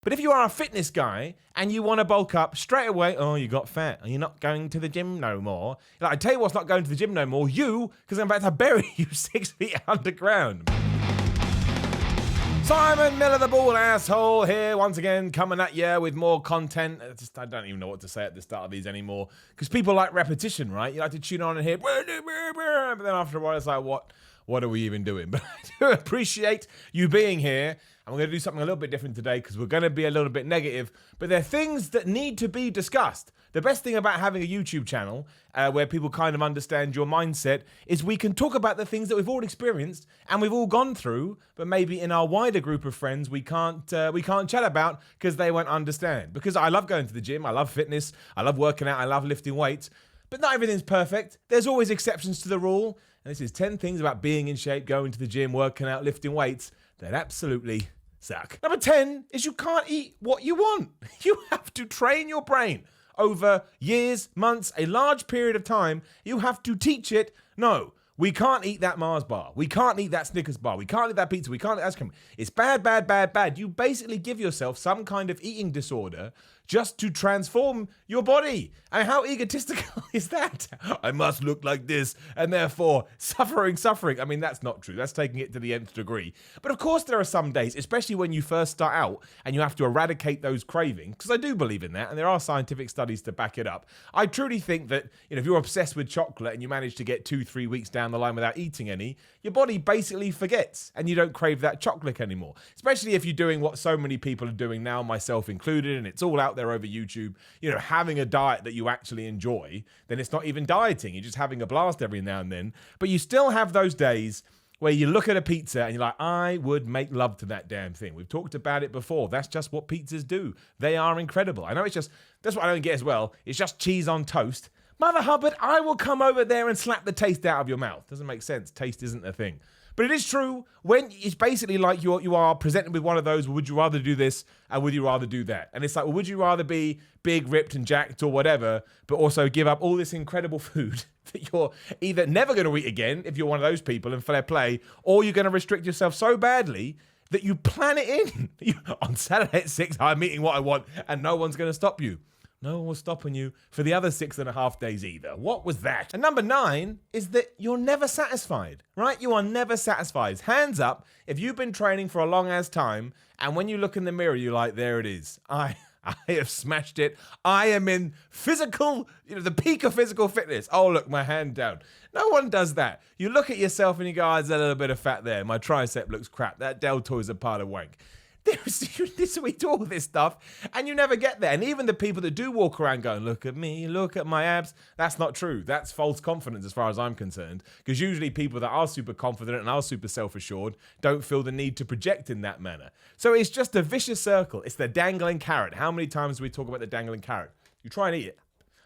But if you are a fitness guy and you want to bulk up straight away, oh, you got fat and you're not going to the gym no more. Like, I tell you what's not going to the gym no more, you, because I'm about to bury you 6 feet underground. Simon Miller, the bald asshole, here once again, coming at you with more content. I don't even know what to say at the start of these anymore, because people like repetition, right? You like to tune on and hear, but then after a while it's like, what are we even doing? But I do appreciate you being here. And we're going to do something a little bit different today because we're going to be a little bit negative. But they're things that need to be discussed. The best thing about having a YouTube channel where people kind of understand your mindset is we can talk about the things that we've all experienced and we've all gone through, but maybe in our wider group of friends we can't chat about because they won't understand. Because I love going to the gym, I love fitness, I love working out, I love lifting weights, but not everything's perfect. There's always exceptions to the rule. And this is 10 things about being in shape, going to the gym, working out, lifting weights that absolutely suck. Number 10 is you can't eat what you want. You have to train your brain over years, months, a large period of time. You have to teach it, no, we can't eat that Mars bar. We can't eat that Snickers bar. We can't eat that pizza. We can't eat ice cream. It's bad, bad, bad, bad. You basically give yourself some kind of eating disorder just to transform your body. And how egotistical is that? I must look like this and therefore suffering. I mean, that's not true. That's taking it to the nth degree. But of course there are some days, especially when you first start out and you have to eradicate those cravings, because I do believe in that and there are scientific studies to back it up. I truly think that, if you're obsessed with chocolate and you manage to get 2-3 weeks down the line without eating any, your body basically forgets and you don't crave that chocolate anymore. Especially if you're doing what so many people are doing now, myself included, and it's all out there over YouTube, having a diet that you actually enjoy, then it's not even dieting. You're just having a blast every now and then. But you still have those days where you look at a pizza and you're like, I would make love to that damn thing. We've talked about it before. That's just what pizzas do. They are incredible. I know that's what I don't get as well. It's just cheese on toast. Mother Hubbard, I will come over there and slap the taste out of your mouth. Doesn't make sense. Taste isn't a thing. But it is true, when it's basically like you are presented with one of those, would you rather do this and would you rather do that? And it's like, well, would you rather be big, ripped and jacked or whatever, but also give up all this incredible food that you're either never going to eat again if you're one of those people, and fair play, or you're going to restrict yourself so badly that you plan it in. On Saturday at 6, I'm eating what I want and no one's going to stop you. No one was stopping you for the other 6.5 days either. What was that? And number 9 is that you're never satisfied, right? You are never satisfied. Hands up if you've been training for a long ass time and when you look in the mirror, you're like, there it is. I have smashed it. I am in physical, the peak of physical fitness. Oh, look, my hand down. No one does that. You look at yourself and you go, there's a little bit of fat there. My tricep looks crap. That deltoid is a part of wank. We do all this stuff and you never get there. And even the people that do walk around going, look at me, look at my abs, that's not true. That's false confidence as far as I'm concerned, because usually people that are super confident and are super self-assured don't feel the need to project in that manner. So it's just a vicious circle. It's the dangling carrot. How many times do we talk about the dangling carrot? You try and eat it,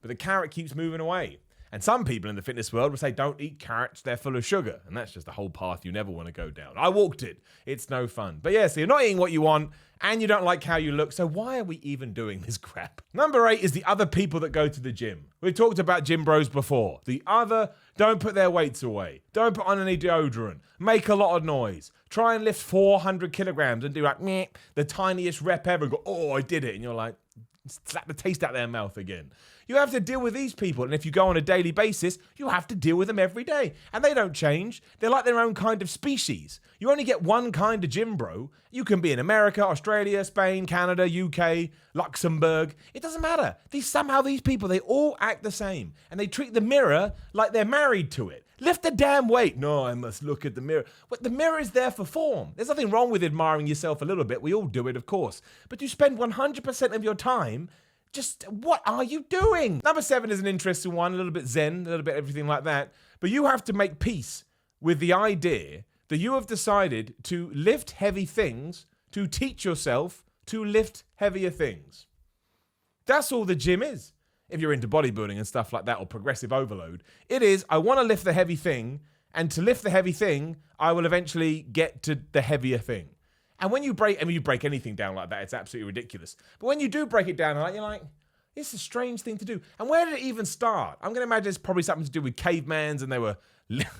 but the carrot keeps moving away. And some people in the fitness world will say, don't eat carrots, they're full of sugar. And that's just a whole path you never want to go down. I walked it. It's no fun. But yeah, so you're not eating what you want and you don't like how you look. So why are we even doing this crap? Number 8 is the other people that go to the gym. We've talked about gym bros before. The other, don't put their weights away. Don't put on any deodorant. Make a lot of noise. Try and lift 400 kilograms and do like, meh, the tiniest rep ever and go, oh, I did it. And you're like, slap the taste out their mouth again. You have to deal with these people, and if you go on a daily basis, you have to deal with them every day. And they don't change. They're like their own kind of species. You only get one kind of gym bro. You can be in America, Australia, Spain, Canada, UK, Luxembourg. It doesn't matter. Somehow these people, they all act the same, and they treat the mirror like they're married to it. Lift the damn weight. No, I must look at the mirror. But the mirror is there for form. There's nothing wrong with admiring yourself a little bit. We all do it, of course. But you spend 100% of your time, just what are you doing? Number 7 is an interesting one, a little bit zen, a little bit everything like that. But you have to make peace with the idea that you have decided to lift heavy things, to teach yourself to lift heavier things. That's all the gym is. If you're into bodybuilding and stuff like that, or progressive overload, it is, I want to lift the heavy thing, and to lift the heavy thing, I will eventually get to the heavier thing. And when you break anything down like that, it's absolutely ridiculous. But when you do break it down, you're like, it's a strange thing to do. And where did it even start? I'm going to imagine it's probably something to do with cavemans, and they were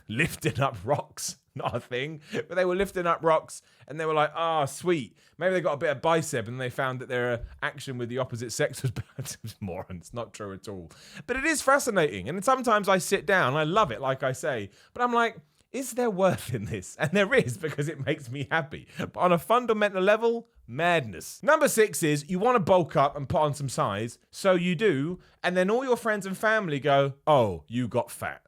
lifting up rocks. Not a thing, but they were lifting up rocks and they were like, oh, sweet. Maybe they got a bit of bicep and they found that their action with the opposite sex was bad. Morons, not true at all. But it is fascinating. And sometimes I sit down, I love it, like I say, but I'm like, is there worth in this? And there is, because it makes me happy. But on a fundamental level, madness. Number 6 is you want to bulk up and put on some size. So you do. And then all your friends and family go, oh, you got fat.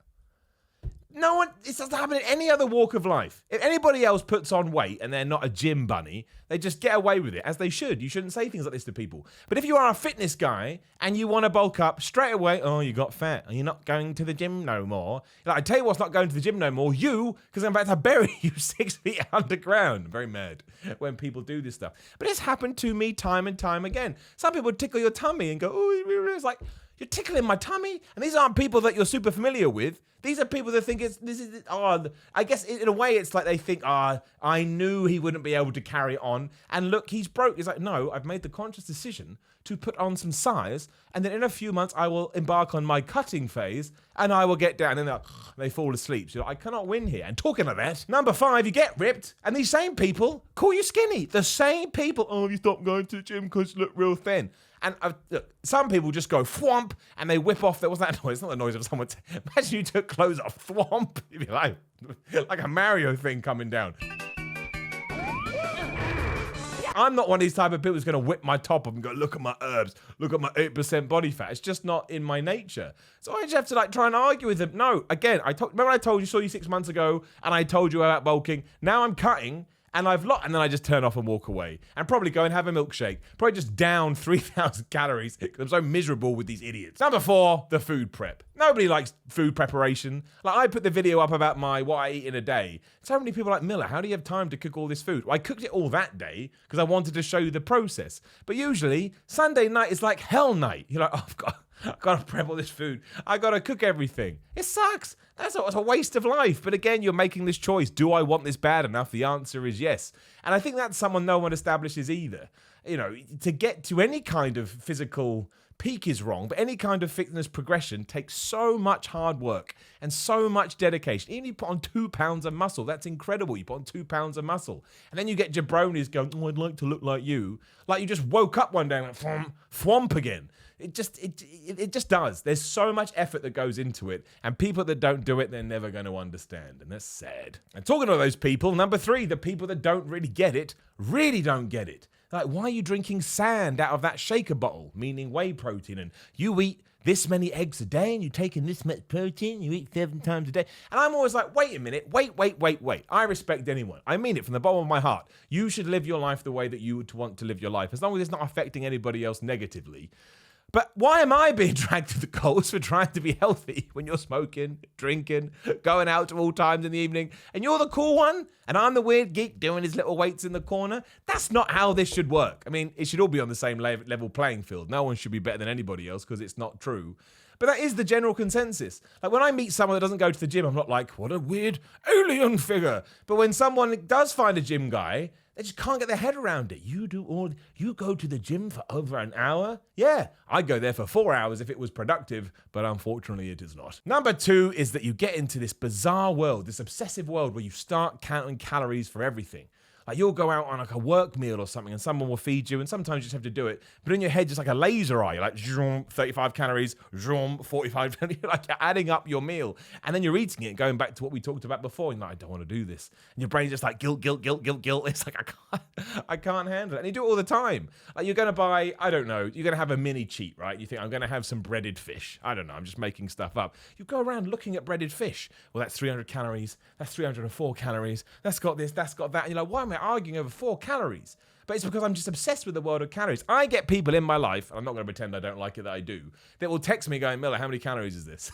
No one, it doesn't happen in any other walk of life. If anybody else puts on weight and they're not a gym bunny, they just get away with it, as they should. You shouldn't say things like this to people. But if you are a fitness guy and you want to bulk up, straight away, oh, you got fat. Are you not going to the gym no more? Like, I tell you what's not going to the gym no more, you, because I'm about to bury you 6 feet underground. I'm very mad when people do this stuff. But it's happened to me time and time again. Some people tickle your tummy and go, oh, it's like, you're tickling my tummy? And these aren't people that you're super familiar with. These are people that think I guess in a way it's like they think, I knew he wouldn't be able to carry on. And look, he's broke. He's like, no, I've made the conscious decision to put on some size. And then in a few months, I will embark on my cutting phase and I will get down. And then they fall asleep. So I cannot win here. And talking of that, number 5, you get ripped. And these same people call you skinny. The same people, oh, you stopped going to the gym because you look real thin. And look, some people just go thwomp and they whip off. What's that noise? It's not the noise of someone. Imagine you took clothes off, thwomp. You'd be like a Mario thing coming down. I'm not one of these type of people who's going to whip my top up and go, look at my herbs, look at my 8% body fat. It's just not in my nature. So I just have to like try and argue with them. No, again, remember I told you, saw you 6 months ago and I told you about bulking. Now I'm cutting. And and then I just turn off and walk away and probably go and have a milkshake. Probably just down 3,000 calories because I'm so miserable with these idiots. Number 4, the food prep. Nobody likes food preparation. Like I put the video up about what I eat in a day. So many people are like, Miller, how do you have time to cook all this food? Well, I cooked it all that day because I wanted to show you the process. But usually Sunday night is like hell night. You're like, oh, I've got to prep all this food. I got to cook everything. It sucks. That's a waste of life. But again, you're making this choice. Do I want this bad enough? The answer is yes. And I think that's someone no one establishes either. You know, to get to any kind of physical peak is wrong, but any kind of fitness progression takes so much hard work and so much dedication. Even if you put on 2 pounds of muscle, that's incredible. You put on 2 pounds of muscle. And then you get jabronis going, oh, I'd like to look like you. Like you just woke up one day and went, thwomp again. It just does. There's so much effort that goes into it, and people that don't do it, they're never going to understand, and that's sad. And talking to those people, number 3, the people that don't really get it, really don't get it. Like, why are you drinking sand out of that shaker bottle, meaning whey protein, and you eat this many eggs a day, and you're taking this much protein, you eat 7 times a day. And I'm always like, wait a minute, wait. I respect anyone. I mean it from the bottom of my heart. You should live your life the way that you would want to live your life, as long as it's not affecting anybody else negatively. But why am I being dragged to the coals for trying to be healthy when you're smoking, drinking, going out to all times in the evening, and you're the cool one, and I'm the weird geek doing his little weights in the corner? That's not how this should work. I mean, it should all be on the same level playing field. No one should be better than anybody else because it's not true. But that is the general consensus. Like when I meet someone that doesn't go to the gym, I'm not like, what a weird alien figure. But when someone does find a gym guy, they just can't get their head around it. You go to the gym for over an hour? Yeah, I'd go there for 4 hours if it was productive, but unfortunately it is not. Number 2 is that you get into this bizarre world, this obsessive world where you start counting calories for everything. Like you'll go out on like a work meal or something and someone will feed you and sometimes you just have to do it. But in your head, just like a laser eye, you're like 35 calories, 45, like you're adding up your meal. And then you're eating it, going back to what we talked about before. And you're like, I don't want to do this. And your brain's just like guilt. It's like, I can't handle it. And you do it all the time. Like you're going to buy, I don't know, you're going to have a mini cheat, right? You think I'm going to have some breaded fish. I don't know, I'm just making stuff up. You go around looking at breaded fish. Well, that's 300 calories. That's 304 calories. That's got this, that's got that. And you're like, why am I arguing over 4 calories? But it's because I'm just obsessed with the world of calories. I get people in my life, and I'm not going to pretend I don't like it that I do, that will text me going, Miller, how many calories is this?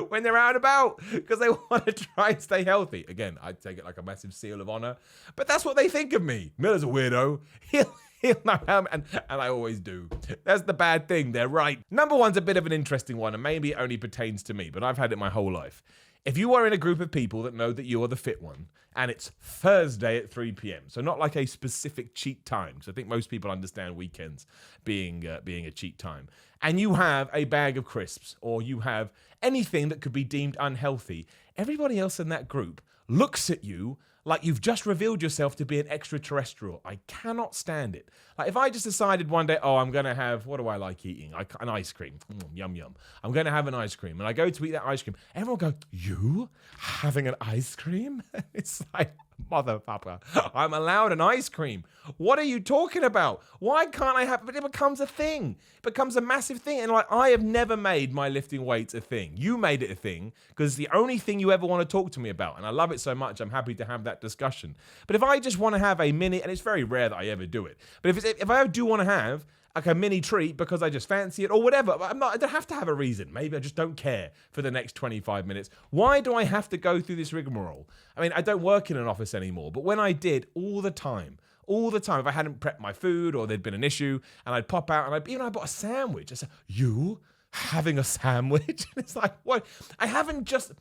When they're out and about, because they want to try and stay healthy. Again, I take it like a massive seal of honor, but that's what they think of me. Miller's a weirdo. He'll know how, and I always do. That's the bad thing. They're right. Number 1's a bit of an interesting one, and maybe it only pertains to me, but I've had it my whole life. If you are in a group of people that know that you are the fit one, and it's Thursday at 3 p.m., so not like a specific cheat time, because I think most people understand weekends being a cheat time, and you have a bag of crisps, or you have anything that could be deemed unhealthy, everybody else in that group looks at you like you've just revealed yourself to be an extraterrestrial. I cannot stand it. Like, if I just decided one day, oh, I'm going to have, what do I like eating? An ice cream. Yum, yum. I'm going to have an ice cream. And I go to eat that ice cream. Everyone goes, you having an ice cream? It's like, motherfucker, I'm allowed an ice cream. What are you talking about? Why can't I have, but it becomes a thing. It becomes a massive thing. And like, I have never made my lifting weights a thing. You made it a thing because it's the only thing you ever want to talk to me about. And I love it so much, I'm happy to have that discussion. But if I just want to have a mini, and it's very rare that I ever do it, but if I do want to have like a mini treat because I just fancy it or whatever, I don't have to have a reason. Maybe I just don't care for the next 25 minutes. Why do I have to go through this rigmarole? I mean, I don't work in an office anymore, but when I did, all the time, if I hadn't prepped my food or there'd been an issue, and I'd pop out and I bought a sandwich. I said, you having a sandwich? It's like, what? I haven't just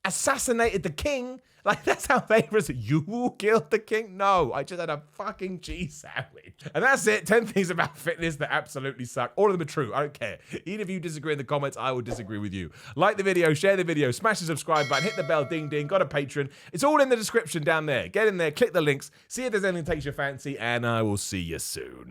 assassinated the king. Like, that's how they was. You killed the king? No, I just had a fucking cheese sandwich. And that's it. 10 things about fitness that absolutely suck. All of them are true. I don't care. Even if you disagree in the comments, I will disagree with you. Like the video, share the video, smash the subscribe button, hit the bell, ding ding, got a Patreon. It's all in the description down there. Get in there, click the links, see if there's anything that takes your fancy, and I will see you soon.